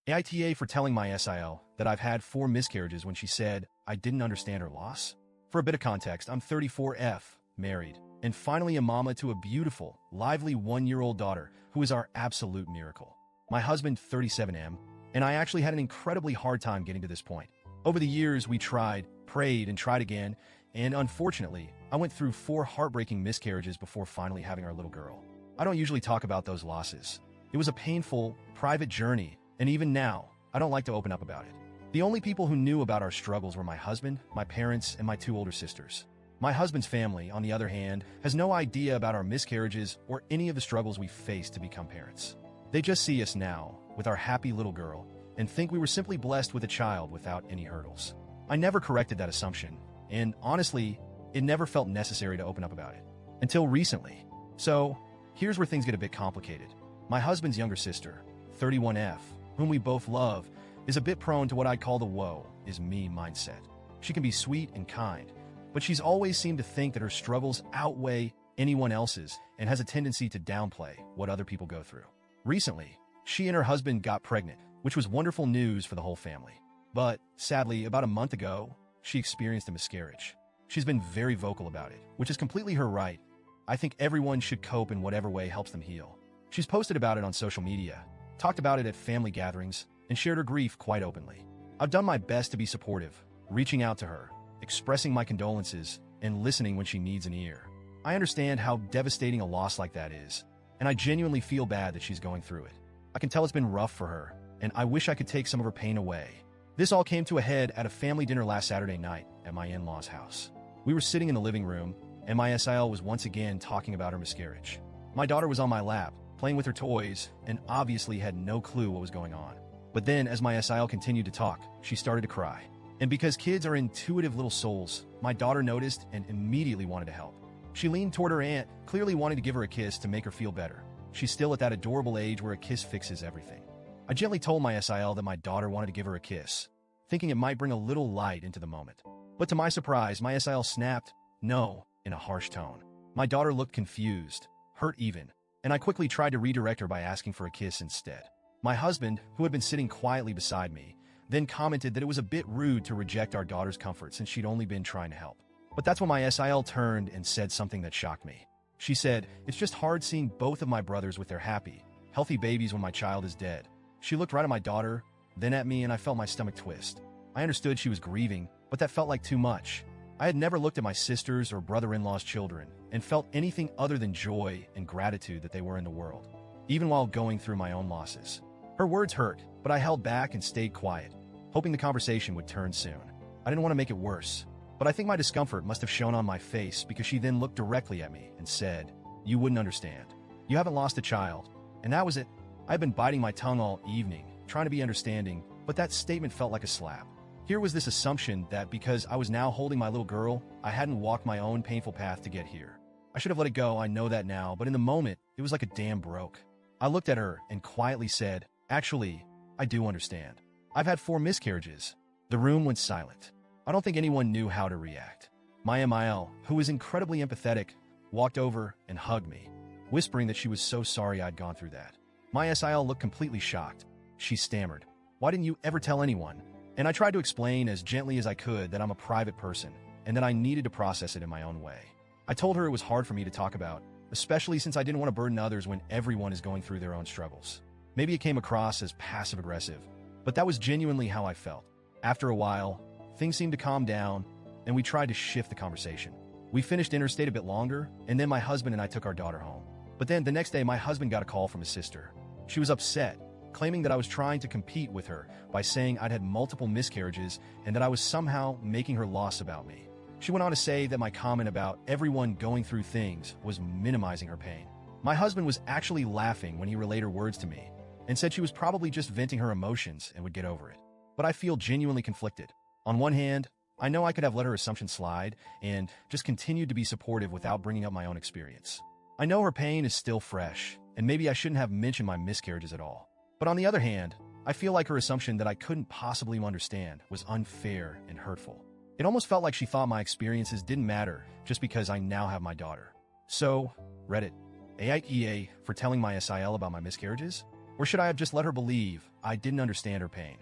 AITA for telling my SIL that I've had 4 miscarriages when she said I didn't understand her loss. For a bit of context, I'm 34F, married, and finally a mama to a beautiful, lively 1-year-old daughter who is our absolute miracle. My husband, 37M, and I actually had an incredibly hard time getting to this point. Over the years, we tried, prayed, and tried again, and unfortunately, I went through 4 heartbreaking miscarriages before finally having our little girl. I don't usually talk about those losses. It was a painful, private journey, and even now, I don't like to open up about it. The only people who knew about our struggles were my husband, my parents, and my 2 older sisters. My husband's family, on the other hand, has no idea about our miscarriages or any of the struggles we faced to become parents. They just see us now, with our happy little girl, and think we were simply blessed with a child without any hurdles. I never corrected that assumption, and honestly, it never felt necessary to open up about it. Until recently. So, here's where things get a bit complicated. My husband's younger sister, 31F, whom we both love, is a bit prone to what I'd call the woe is me mindset. She can be sweet and kind, but she's always seemed to think that her struggles outweigh anyone else's and has a tendency to downplay what other people go through. Recently, she and her husband got pregnant, which was wonderful news for the whole family. But, sadly, about a month ago, she experienced a miscarriage. She's been very vocal about it, which is completely her right. I think everyone should cope in whatever way helps them heal. She's posted about it on social media, talked about it at family gatherings, and shared her grief quite openly. I've done my best to be supportive, reaching out to her, expressing my condolences, and listening when she needs an ear. I understand how devastating a loss like that is, and I genuinely feel bad that she's going through it. I can tell it's been rough for her, and I wish I could take some of her pain away. This all came to a head at a family dinner last Saturday night at my in-laws' house. We were sitting in the living room, and my SIL was once again talking about her miscarriage. My daughter was on my lap, playing with her toys, and obviously had no clue what was going on. But then, as my SIL continued to talk, she started to cry. And because kids are intuitive little souls, my daughter noticed and immediately wanted to help. She leaned toward her aunt, clearly wanting to give her a kiss to make her feel better. She's still at that adorable age where a kiss fixes everything. I gently told my SIL that my daughter wanted to give her a kiss, thinking it might bring a little light into the moment. But to my surprise, my SIL snapped, "No," in a harsh tone. My daughter looked confused, hurt even, and I quickly tried to redirect her by asking for a kiss instead. My husband, who had been sitting quietly beside me, then commented that it was a bit rude to reject our daughter's comfort since she'd only been trying to help. But that's when my SIL turned and said something that shocked me. She said, "It's just hard seeing both of my brothers with their happy, healthy babies when my child is dead." She looked right at my daughter, then at me, and I felt my stomach twist. I understood she was grieving, but that felt like too much. I had never looked at my sisters or brother-in-law's children and felt anything other than joy and gratitude that they were in the world, even while going through my own losses. Her words hurt, but I held back and stayed quiet, hoping the conversation would turn soon. I didn't want to make it worse, but I think my discomfort must have shown on my face because she then looked directly at me and said, "You wouldn't understand. You haven't lost a child." And that was it. I had been biting my tongue all evening, trying to be understanding, but that statement felt like a slap. Here was this assumption that because I was now holding my little girl, I hadn't walked my own painful path to get here. I should have let it go, I know that now, but in the moment, it was like a dam broke. I looked at her and quietly said, "Actually, I do understand. I've had 4 miscarriages." The room went silent. I don't think anyone knew how to react. My MIL, who was incredibly empathetic, walked over and hugged me, whispering that she was so sorry I'd gone through that. My SIL looked completely shocked. She stammered, "Why didn't you ever tell anyone?" And I tried to explain as gently as I could that I'm a private person and that I needed to process it in my own way. I told her it was hard for me to talk about, especially since I didn't want to burden others when everyone is going through their own struggles. Maybe it came across as passive-aggressive, but that was genuinely how I felt. After a while, things seemed to calm down, and we tried to shift the conversation. We finished dinner, stayed a bit longer, and then my husband and I took our daughter home. But then the next day, my husband got a call from his sister. She was upset, claiming that I was trying to compete with her by saying I'd had multiple miscarriages and that I was somehow making her loss about me. She went on to say that my comment about everyone going through things was minimizing her pain. My husband was actually laughing when he relayed her words to me and said she was probably just venting her emotions and would get over it. But I feel genuinely conflicted. On one hand, I know I could have let her assumption slide and just continued to be supportive without bringing up my own experience. I know her pain is still fresh, and maybe I shouldn't have mentioned my miscarriages at all. But on the other hand, I feel like her assumption that I couldn't possibly understand was unfair and hurtful. It almost felt like she thought my experiences didn't matter just because I now have my daughter. So, Reddit, AITA for telling my SIL about my miscarriages? Or should I have just let her believe I didn't understand her pain?